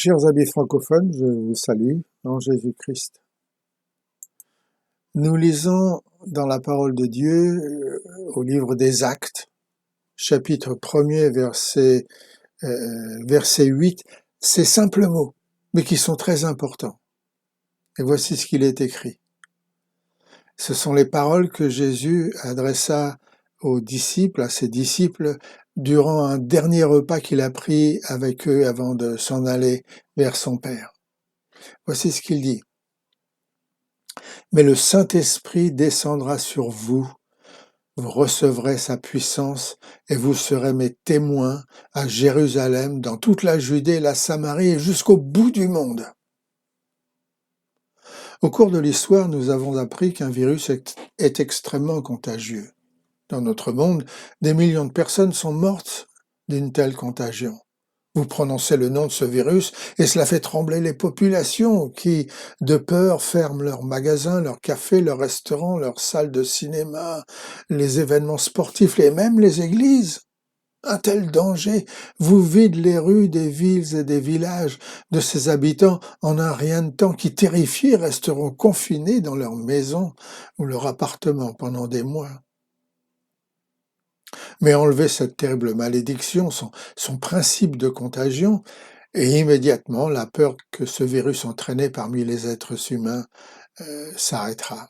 Chers amis francophones, je vous salue en Jésus-Christ. Nous lisons dans la parole de Dieu au livre des Actes, chapitre 1er, verset 8, ces simples mots, mais qui sont très importants. Et voici ce qu'il est écrit. Ce sont les paroles que Jésus adressa aux disciples, à ses disciples, durant un dernier repas qu'il a pris avec eux avant de s'en aller vers son Père. Voici ce qu'il dit. Mais le Saint-Esprit descendra sur vous, vous recevrez sa puissance et vous serez mes témoins à Jérusalem, dans toute la Judée, la Samarie et jusqu'au bout du monde. Au cours de l'histoire, nous avons appris qu'un virus est extrêmement contagieux. Dans notre monde, des millions de personnes sont mortes d'une telle contagion. Vous prononcez le nom de ce virus et cela fait trembler les populations qui, de peur, ferment leurs magasins, leurs cafés, leurs restaurants, leurs salles de cinéma, les événements sportifs et même les églises. Un tel danger vous vide les rues des villes et des villages de ses habitants en un rien de temps qui, terrifiés, resteront confinés dans leur maison ou leur appartement pendant des mois. Mais enlever cette terrible malédiction, son principe de contagion, et immédiatement la peur que ce virus entraînait parmi les êtres humains s'arrêtera.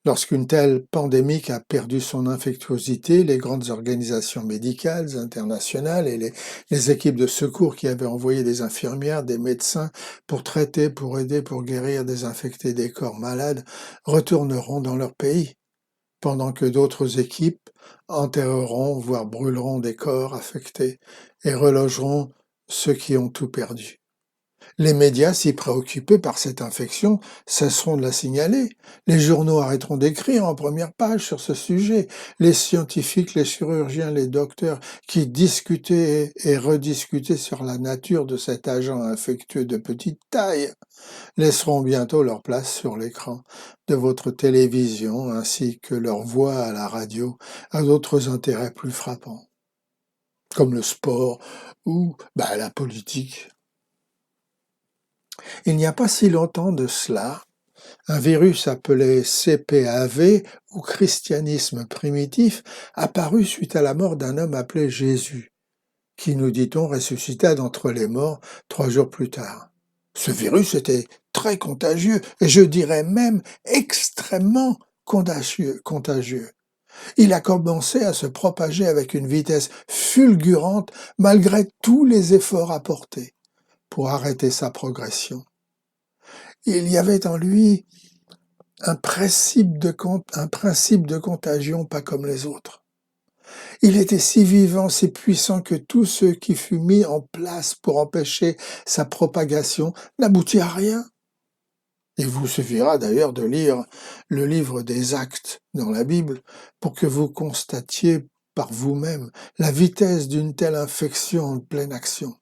Lorsqu'une telle pandémie a perdu son infectiosité, les grandes organisations médicales internationales et les équipes de secours qui avaient envoyé des infirmières, des médecins pour traiter, pour aider, pour guérir, désinfecter des corps malades, retourneront dans leur pays, pendant que d'autres équipes enterreront, voire brûleront des corps affectés et relogeront ceux qui ont tout perdu. Les médias, si préoccupés par cette infection, cesseront de la signaler. Les journaux arrêteront d'écrire en première page sur ce sujet. Les scientifiques, les chirurgiens, les docteurs qui discutaient et rediscutaient sur la nature de cet agent infectieux de petite taille laisseront bientôt leur place sur l'écran de votre télévision ainsi que leur voix à la radio à d'autres intérêts plus frappants, comme le sport ou la politique. Il n'y a pas si longtemps de cela, un virus appelé CPAV ou christianisme primitif apparut suite à la mort d'un homme appelé Jésus, qui, nous dit-on, ressuscita d'entre les morts 3 jours plus tard. Ce virus était très contagieux, et je dirais même extrêmement contagieux. Il a commencé à se propager avec une vitesse fulgurante malgré tous les efforts apportés pour arrêter sa progression. Il y avait en lui un principe de contagion pas comme les autres. Il était si vivant, si puissant que tout ce qui fut mis en place pour empêcher sa propagation n'aboutit à rien. Il vous suffira d'ailleurs de lire le livre des Actes dans la Bible pour que vous constatiez par vous-même la vitesse d'une telle infection en pleine action.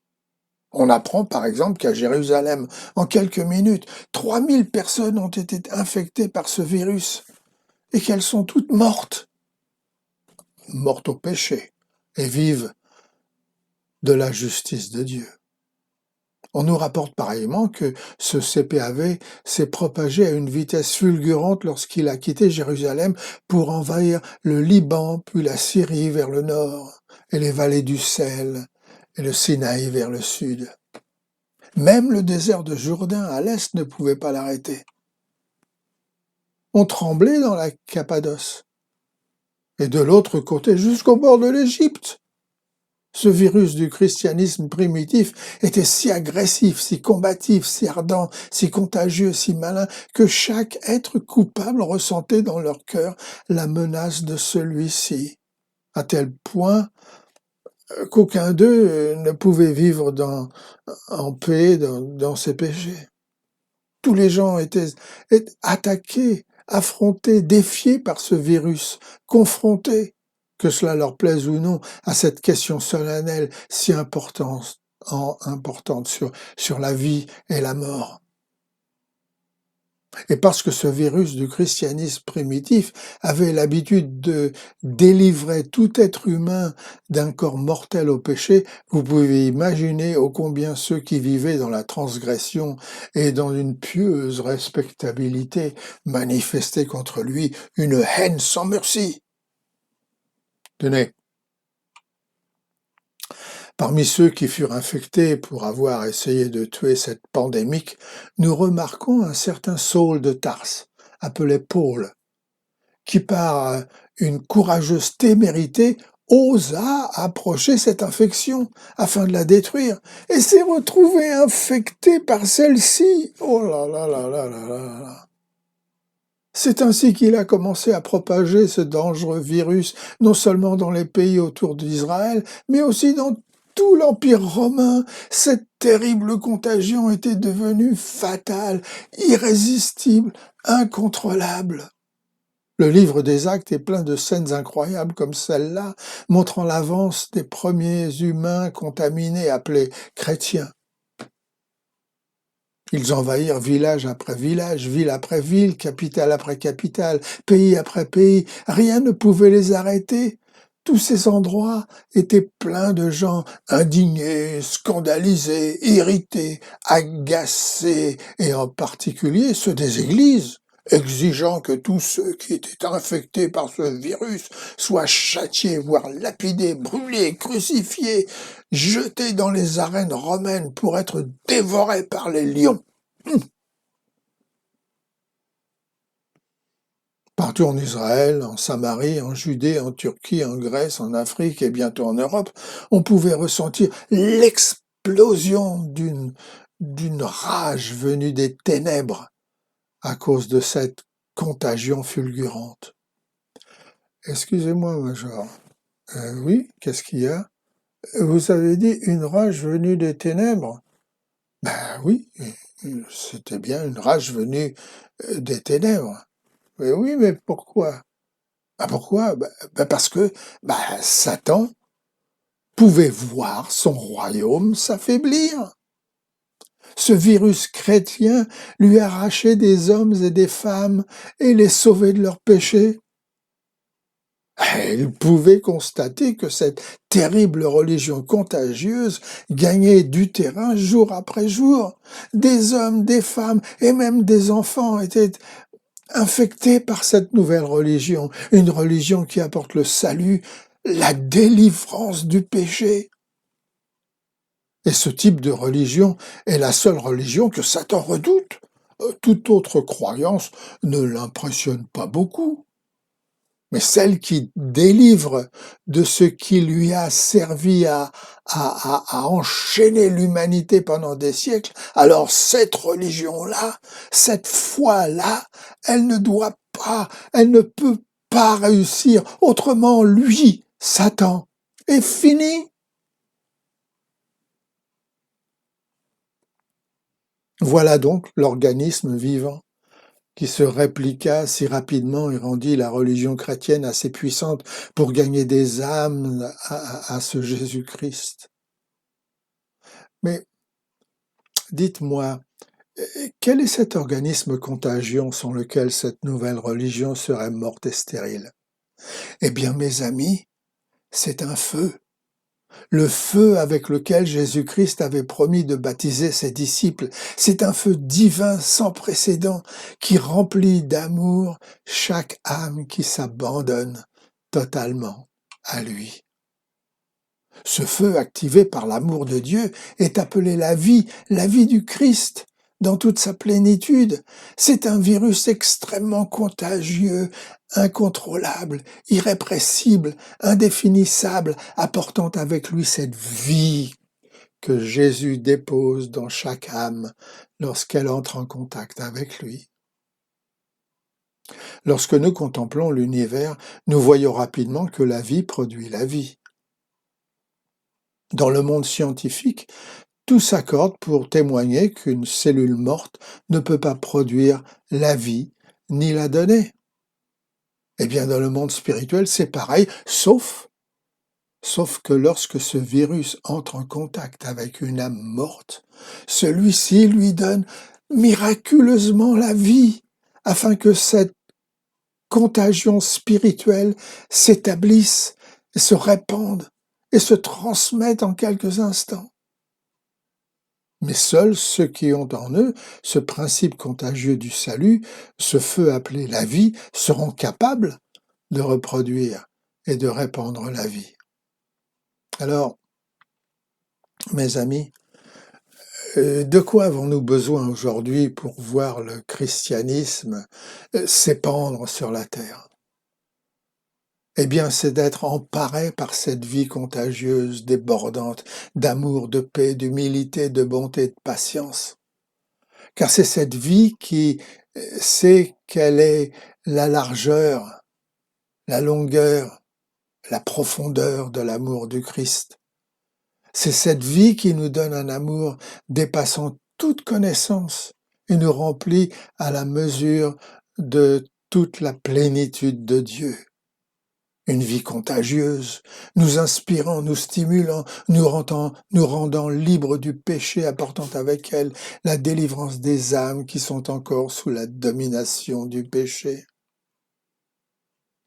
On apprend par exemple qu'à Jérusalem, en quelques minutes, 3000 personnes ont été infectées par ce virus et qu'elles sont toutes mortes au péché et vivent de la justice de Dieu. On nous rapporte pareillement que ce CPAV s'est propagé à une vitesse fulgurante lorsqu'il a quitté Jérusalem pour envahir le Liban, puis la Syrie vers le nord, et les vallées du Sel, et le Sinaï vers le sud. Même le désert de Jourdain à l'est ne pouvait pas l'arrêter. On tremblait dans la Cappadoce, et de l'autre côté jusqu'au bord de l'Égypte. Ce virus du christianisme primitif était si agressif, si combatif, si ardent, si contagieux, si malin, que chaque être coupable ressentait dans leur cœur la menace de celui-ci, à tel point qu'aucun d'eux ne pouvait vivre en paix dans ses péchés. Tous les gens étaient attaqués, affrontés, défiés par ce virus, confrontés, que cela leur plaise ou non, à cette question solennelle si importante sur la vie et la mort. Et parce que ce virus du christianisme primitif avait l'habitude de délivrer tout être humain d'un corps mortel au péché, vous pouvez imaginer ô combien ceux qui vivaient dans la transgression et dans une pieuse respectabilité manifestaient contre lui une haine sans merci. Tenez, parmi ceux qui furent infectés pour avoir essayé de tuer cette pandémique, nous remarquons un certain Saul de Tarse, appelé Paul, qui par une courageuse témérité osa approcher cette infection afin de la détruire et s'est retrouvé infecté par celle-ci. Oh là là là là là là là. C'est ainsi qu'il a commencé à propager ce dangereux virus, non seulement dans les pays autour d'Israël, mais aussi dans tout l'Empire romain. Cette terrible contagion était devenue fatale, irrésistible, incontrôlable. Le livre des Actes est plein de scènes incroyables comme celle-là, montrant l'avance des premiers humains contaminés appelés chrétiens. Ils envahirent village après village, ville après ville, capitale après capitale, pays après pays. Rien ne pouvait les arrêter. Tous ces endroits étaient pleins de gens indignés, scandalisés, irrités, agacés, et en particulier ceux des églises, exigeant que tous ceux qui étaient infectés par ce virus soient châtiés, voire lapidés, brûlés, crucifiés, jetés dans les arènes romaines pour être dévorés par les lions. Partout en Israël, en Samarie, en Judée, en Turquie, en Grèce, en Afrique et bientôt en Europe, on pouvait ressentir l'explosion d'une rage venue des ténèbres à cause de cette contagion fulgurante. Excusez-moi, Major. Oui, qu'est-ce qu'il y a? Vous avez dit une rage venue des ténèbres? Ben oui, c'était bien une rage venue des ténèbres. Mais oui, mais pourquoi? Ah pourquoi? Parce que Satan pouvait voir son royaume s'affaiblir. Ce virus chrétien lui arrachait des hommes et des femmes et les sauvait de leurs péchés. Il pouvait constater que cette terrible religion contagieuse gagnait du terrain jour après jour. Des hommes, des femmes et même des enfants étaient infectés par cette nouvelle religion, une religion qui apporte le salut, la délivrance du péché. Et ce type de religion est la seule religion que Satan redoute. Toute autre croyance ne l'impressionne pas beaucoup. Mais celle qui délivre de ce qui lui a servi à enchaîner l'humanité pendant des siècles, alors cette religion-là, cette foi-là, elle ne peut pas réussir. Autrement, lui, Satan, est fini. Voilà donc l'organisme vivant qui se répliqua si rapidement et rendit la religion chrétienne assez puissante pour gagner des âmes à ce Jésus-Christ. Mais dites-moi, quel est cet organisme contagieux sans lequel cette nouvelle religion serait morte et stérile? Eh bien, mes amis, c'est un feu. Le feu avec lequel Jésus-Christ avait promis de baptiser ses disciples, c'est un feu divin sans précédent qui remplit d'amour chaque âme qui s'abandonne totalement à lui. Ce feu activé par l'amour de Dieu est appelé la vie du Christ dans toute sa plénitude. C'est un virus extrêmement contagieux, incontrôlable, irrépressible, indéfinissable, apportant avec lui cette vie que Jésus dépose dans chaque âme lorsqu'elle entre en contact avec lui. Lorsque nous contemplons l'univers, nous voyons rapidement que la vie produit la vie. Dans le monde scientifique, tout s'accorde pour témoigner qu'une cellule morte ne peut pas produire la vie ni la donner. Eh bien, dans le monde spirituel, c'est pareil, sauf que lorsque ce virus entre en contact avec une âme morte, celui-ci lui donne miraculeusement la vie. afin que cette contagion spirituelle s'établisse et se répande et se transmette en quelques instants. Mais seuls ceux qui ont en eux ce principe contagieux du salut, ce feu appelé la vie, seront capables de reproduire et de répandre la vie. Alors, mes amis, de quoi avons-nous besoin aujourd'hui pour voir le christianisme s'épandre sur la terre? Eh bien, c'est d'être emparé par cette vie contagieuse, débordante, d'amour, de paix, d'humilité, de bonté, de patience. Car c'est cette vie qui sait quelle est la largeur, la longueur, la profondeur de l'amour du Christ. C'est cette vie qui nous donne un amour dépassant toute connaissance et nous remplit à la mesure de toute la plénitude de Dieu. Une vie contagieuse, nous inspirant, nous stimulant, nous rendant libres du péché, apportant avec elle la délivrance des âmes qui sont encore sous la domination du péché.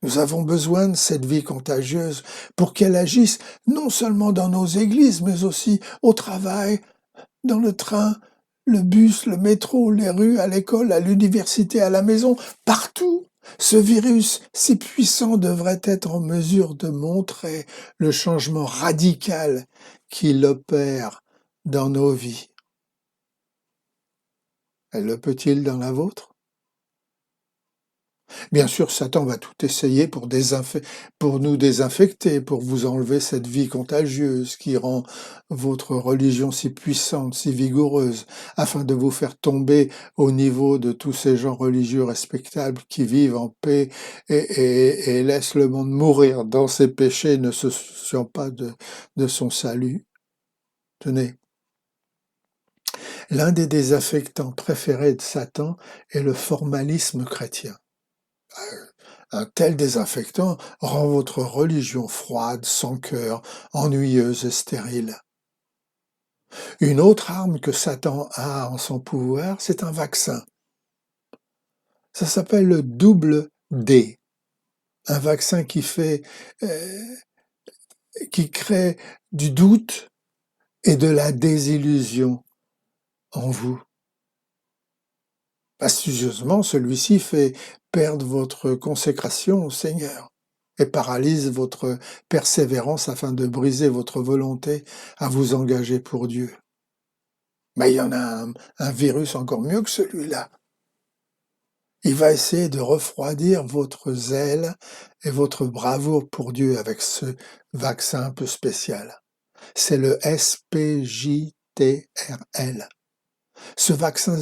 Nous avons besoin de cette vie contagieuse pour qu'elle agisse non seulement dans nos églises, mais aussi au travail, dans le train, le bus, le métro, les rues, à l'école, à l'université, à la maison, partout. Ce virus si puissant devrait être en mesure de montrer le changement radical qu'il opère dans nos vies. Et le peut-il dans la vôtre? Bien sûr, Satan va tout essayer pour nous désinfecter, pour vous enlever cette vie contagieuse qui rend votre religion si puissante, si vigoureuse, afin de vous faire tomber au niveau de tous ces gens religieux respectables qui vivent en paix et laissent le monde mourir dans ses péchés, ne se souciant pas de son salut. Tenez, l'un des désaffectants préférés de Satan est le formalisme chrétien. Un tel désinfectant rend votre religion froide, sans cœur, ennuyeuse et stérile. Une autre arme que Satan a en son pouvoir, c'est un vaccin. Ça s'appelle le double D. Un vaccin qui crée du doute et de la désillusion en vous. Astutieusement, celui-ci fait perdre votre consécration au Seigneur et paralyse votre persévérance afin de briser votre volonté à vous engager pour Dieu. Mais il y en a un virus encore mieux que celui-là. Il va essayer de refroidir votre zèle et votre bravoure pour Dieu avec ce vaccin un peu spécial. C'est le SPJTRL. Ce vaccin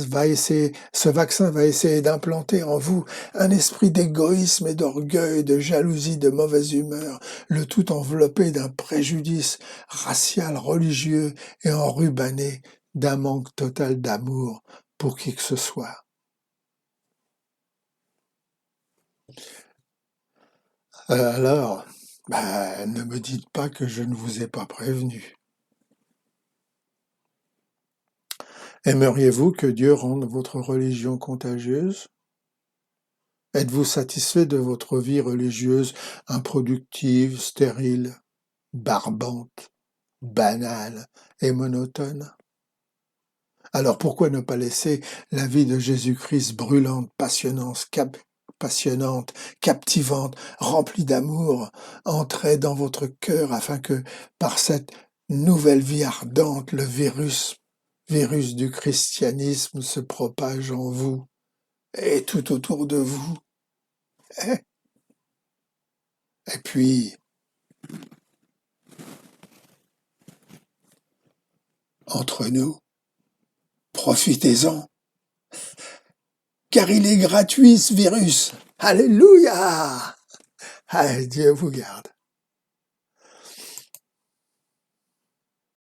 va essayer d'implanter en vous un esprit d'égoïsme et d'orgueil, de jalousie, de mauvaise humeur, le tout enveloppé d'un préjudice racial, religieux et enrubanné d'un manque total d'amour pour qui que ce soit. Alors, ne me dites pas que je ne vous ai pas prévenu. Aimeriez-vous que Dieu rende votre religion contagieuse? Êtes-vous satisfait de votre vie religieuse improductive, stérile, barbante, banale et monotone? Alors pourquoi ne pas laisser la vie de Jésus-Christ brûlante, passionnante, captivante, remplie d'amour, entrer dans votre cœur afin que par cette nouvelle vie ardente, le virus du christianisme se propage en vous et tout autour de vous. Et puis, entre nous, profitez-en, car il est gratuit ce virus. Alléluia! Allez, Dieu vous garde.